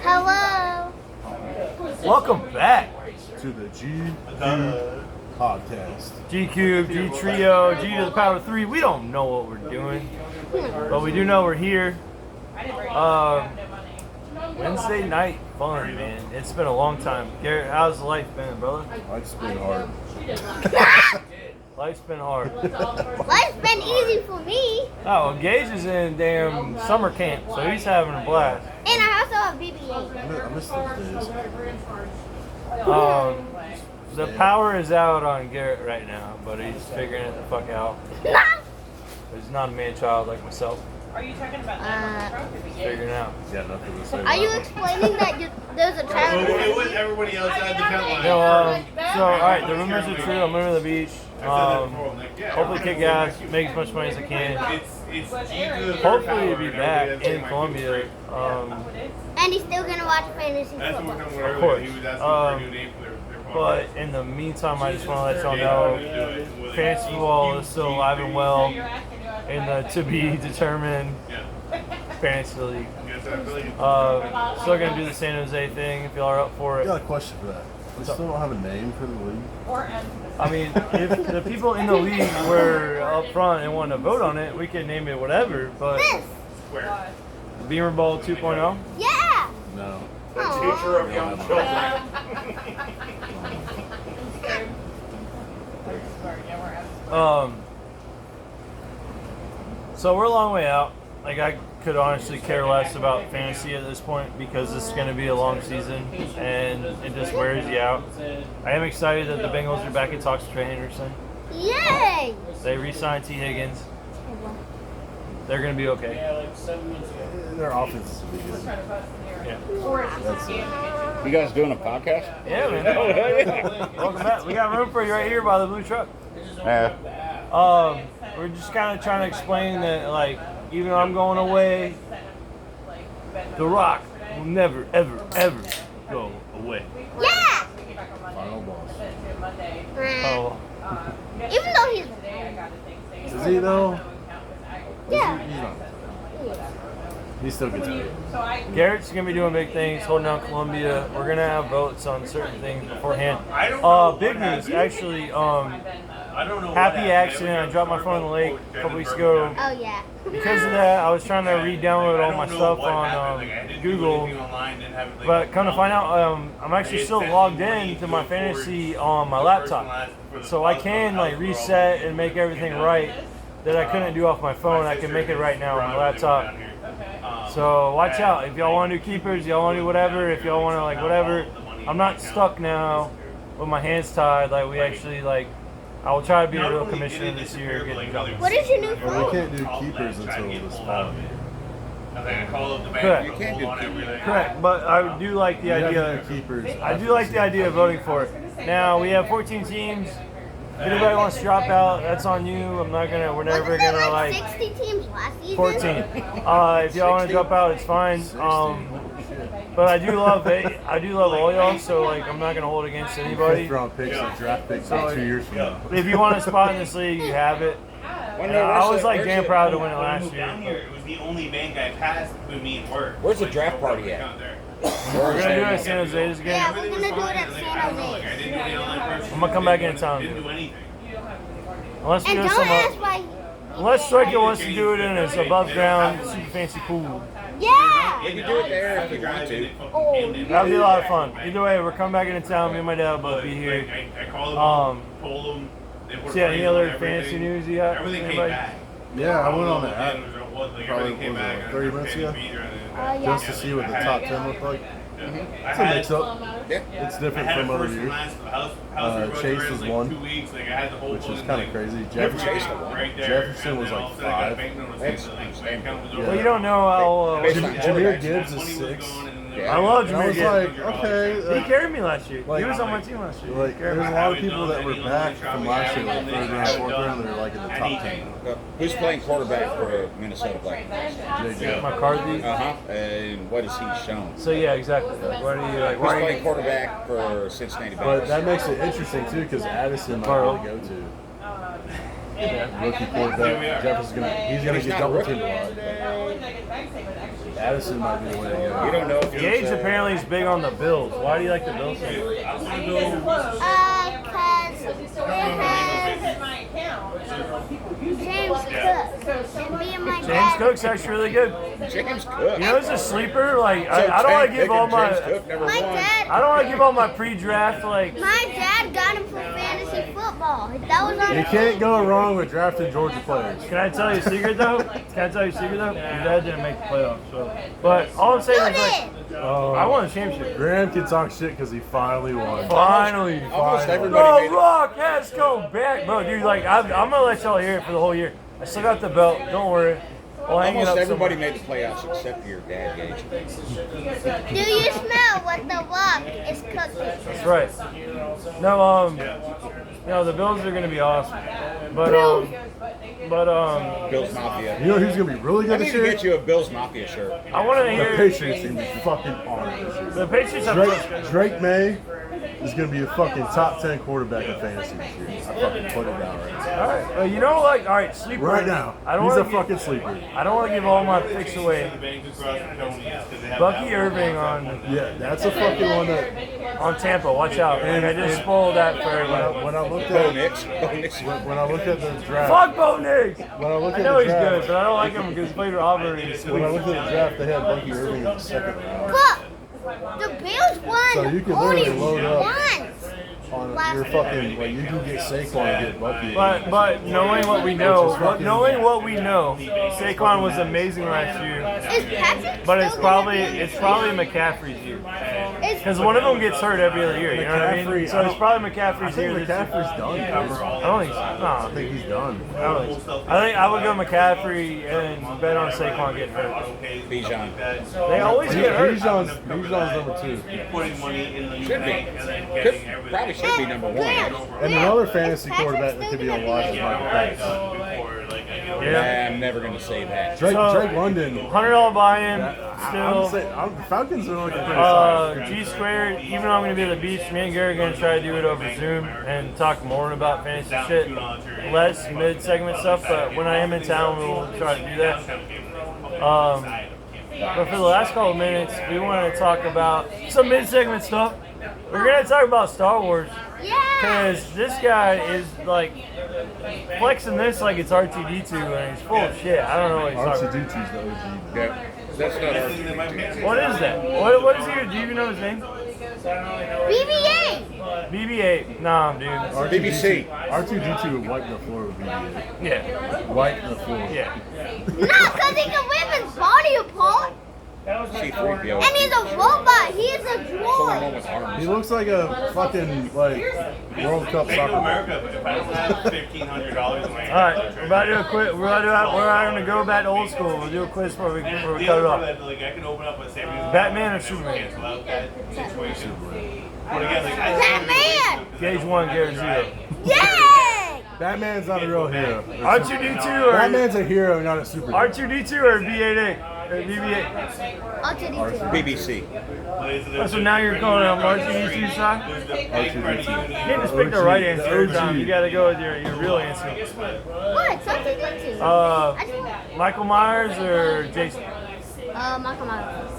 Hello. Welcome back. To the G podcast. G Cube, G Trio, G to the power 3. We don't know what we're doing, but we do know we're here. Wednesday night fun, man. It's been a long time. Garrett, how's life been, brother? Life's been hard. Life's been hard. Life's been easy for me. Oh, well, Gage is in damn summer camp, so he's having a blast. And I also have BB-8. I miss those days. The power is out on Garrett right now, but he's figuring it the fuck out. He's not a man-child like myself. Are you talking about that? He's figuring it out. Got nothing to say. Are you explaining that there's a travel? Everybody else had the count line. So, alright, the rumors are true. I'm moving to the beach. Hopefully kick ass, make as much money as I can. Hopefully to be back in Columbia. And he's still gonna watch fantasy football. Of course. But in the meantime, I just want to let y'all know, fantasy football is still alive and well in the to-be-determined fantasy league. Still going to do the San Jose thing if y'all are up for I it. got a question for that. We still don't have a name for the league. I mean, if the people in the league were up front and wanted to vote on it, we could name it whatever, but This. Beamer Ball 2.0? Yeah. No. Teacher of young children. So we're a long way out. Like, I could honestly care less about fantasy at this point because this is going to be a long season and it just wears you out. I am excited that the Bengals are back in talks with Trey Henderson. Yay. They re-signed T. Higgins. They're going to be okay. Their offense is good. Yeah. That's it. You guys doing a podcast? Yeah, man. Welcome back. We got room for you right here by the blue truck. Yeah. We're just kind of trying to explain that, like, even though I'm going away, The Rock will never, ever, ever go away. Yeah. Final boss. Oh, Even though he's Is he though? yeah. He's not. He still gets paid. Garrett's gonna be doing big things, holding down Columbia. We're gonna have votes on certain things beforehand. Big news, actually. Happy accident. I dropped my phone in the lake a couple weeks ago. Oh yeah. Because of that, I was trying to re-download all my stuff on Google, but come to find out, I'm actually still logged in to my fantasy on my laptop, so I can like reset and make everything right that I couldn't do off my phone. I can make it right now on my laptop. So watch out if y'all want to do keepers, y'all want to do whatever. If y'all want to like whatever, I'm not stuck now with my hands tied. Like we actually like. I will try to be a real commissioner this year. What is your new Well, phone? we can't do keepers until this fall. Correct. You can't do keepers. Correct, but I do like the We have to idea. do keepers. I do like the idea of voting for it. Now we have 14 teams. If anybody wants to drop out, that's on you. I'm not gonna. We're never Wasn't there gonna like like 60 teams last season? 14. If y'all want to drop out, it's fine. But I do love it. I do love all y'all. So like, I'm not gonna hold it against anybody. Fifth round picks and draft picks like 2 years from now. If you want a spot in this league, you have it. I was like damn proud to win it last year. It was the only bank I passed between me and work. Where's the draft party at? We're gonna do it at San Jose this Yeah, game. we're gonna do it at San Jose. I'm gonna come back in town. Didn't do anything. Unless we And do don't some. ask why. Unless Striker wants to do it in his above ground, super fancy pool. Yeah. You can do it there if you want to. That'd be a lot of fun. Either way, we're coming back into town. Me and my dad will both be here. I called them, told them. So yeah, any other fancy news you got? Everything came Anybody? back. Yeah, I went on the app Probably was it, 30 minutes ago? Yeah. just to see what the top 10 looked like. It's a mix-up. It's different from other years. Chase was one, which is kind of crazy. Jefferson was like 5. Well, you don't know how. Jahmyr Gibbs is 6. I love And I Jahmyr was Gibbs. like, okay. He carried me last year. Like- He was on my team last year. Like, there's a lot of people that were back from last year, like 3rd round, 4th round, that are like in the top 10. Who's playing quarterback for Minnesota Vikings? JJ. McCarthy. And what has he shown? So yeah, exactly. Like, why do you like? Who's Why do playing you? quarterback for Cincinnati But Bengals? that makes it interesting too, because Addison might Carl. really go to. Yeah. Rookie quarterback. Jefferson's he's gonna He's get not double rookie. teamed a lot. Addison might be the way to go. You don't know if Gage apparently is big on the Bills. Why do you like the Bills so much? Cause it has my account, and I don't want people using James Cook. And me and my James dad. Cook's actually really good. James Cook. You know, it's a sleeper. Like I don't want to give all James my Cook never My won. dad. I don't want to give all my pre-draft like. My dad got him for fantasy football. That was on. You can't go wrong with drafting Georgia players. Can I tell you a secret though? Can I tell you a secret though? Your dad didn't make the playoffs, so. But all I'm saying You is like, did. I won a championship. Graham can talk shit because he finally won. Finally. Almost everybody Bro, made it. Rock has come back, bro. Dude, like I'm gonna let y'all hear it for the whole year. I still got the belt. Don't worry. I'll hang it Almost up everybody somewhere. made the playoffs except your dad, Gage. Do you smell what the rock is cooking? That's right. No, the Bills are gonna be awesome. But Bills Mafia. You know who's gonna be really I good need this to year? get you a Bills Mafia shirt. I want to The hear Patriots are gonna be fucking on it this year. the Patriots have. Drake May is gonna be a fucking top 10 quarterback in fantasy this year. I fucking put it down right now. All right, you know, like, all right, sleeper. Right now, I don't he's want a to fucking sleeper. I don't want to give all my picks away. Bucky Irving Yeah, that's a fucking one that on Tampa. Watch out. And I just spoiled that for everybody. when I looked Bo at Nix. Bo Nix. when I looked at the draft. Fuck Bo Nix. When I looked I at know the he's draft, good, but I don't like him because he played with Auburn. when I looked at the draft, they had Bucky Irving in the second round. Look, the Bills won So you can only literally load up. once. On your fucking, like you can get Saquon and get Bucky. But knowing what we know, Saquon was amazing last year. Is Patrick But it's still probably gonna be- McCaffrey's year Is- because one of them gets hurt every other year. You know what I mean? McCaffrey, So it's probably McCaffrey's I year think this year. McCaffrey's done. I don't think so. I think he's done. I think I would go McCaffrey and bet on Saquon getting hurt. Bijan. They always get hurt. Bijan's number 2. Putting money in the Should be. bank and then Could, getting everything probably should be number one. And another fantasy quarterback that could be on watch is Michael Penix. before like I get Yeah. I'm never gonna say that. Drake So- London. $100 buy-in I'm still. saying, the Falcons are looking pretty solid. G squared. Even though I'm gonna be at the beach, me and Gary are gonna try to do it over Zoom and talk more about fantasy shit, less mid-segment stuff. But when I am in town, we'll try to do that. But for the last couple of minutes, we want to talk about some mid-segment stuff. We're gonna talk about Star Wars Yeah. because this guy is like flexing this like it's R2D2 and he's full of shit. I don't know what he's talking about. R2D2's the OG. Yeah. That's not our What is that? What is he? Do you even know his name? BB-8. BB-8. Nah, dude. BBC. R2D2 would wipe the floor with BB-8. Yeah. Wipe the floor. Yeah. No, because he can rip his body apart. C-3PO. And he's a robot. He is a Someone one droid. with He arms. looks like a fucking World Cup Bank soccer of player. America, if I was at $1,500 in my All right. We're about to do a quiz. We're going to go back to old school. We'll do a quiz before we cut it off. Like I can open up a savings. Batman or Superman? Cancel out that situation. But again, like Batman. Gauge 1, Gauge 0. Yay! Batman's not a real hero. R2D2 or Batman's a hero, not a superhero. R2D2 or B88 or BB8. R2D2. BBC. Oh, so now you're calling him R2D2 side? R2D2. You can't just pick the right answer every time. You got to go with your real answer. What? It's R2D2. Michael Myers or Jason? Michael Myers.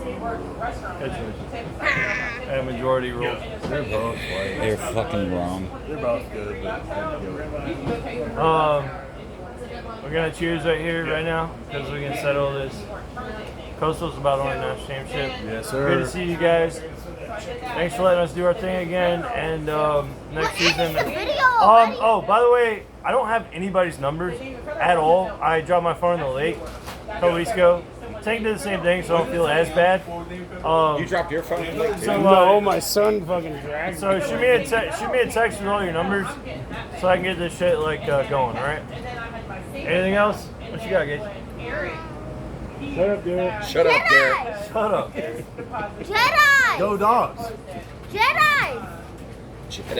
And majority rule. They're both white. They're fucking wrong. They're both good, but We're gonna cheers right here, right now, because we can settle this. Coastal's about to win the national championship. yes, Good to sir. see you guys. Thanks for letting us do our thing again. And next season. The video already. Oh, by the way, I don't have anybody's numbers at all. I dropped my phone in the lake a couple weeks ago. Tank did the same thing, so I don't feel as bad. You dropped your phone in the lake, too? So, No, my son fucking dragged So shoot me a text with all your numbers, so I can get this shit like going. All right. Anything else? What you got, Gage? Shut up, Garrett. Shut up, Garrett. Jedi. Shut up. Jedi. Go Dogs. Jedi. Jedi.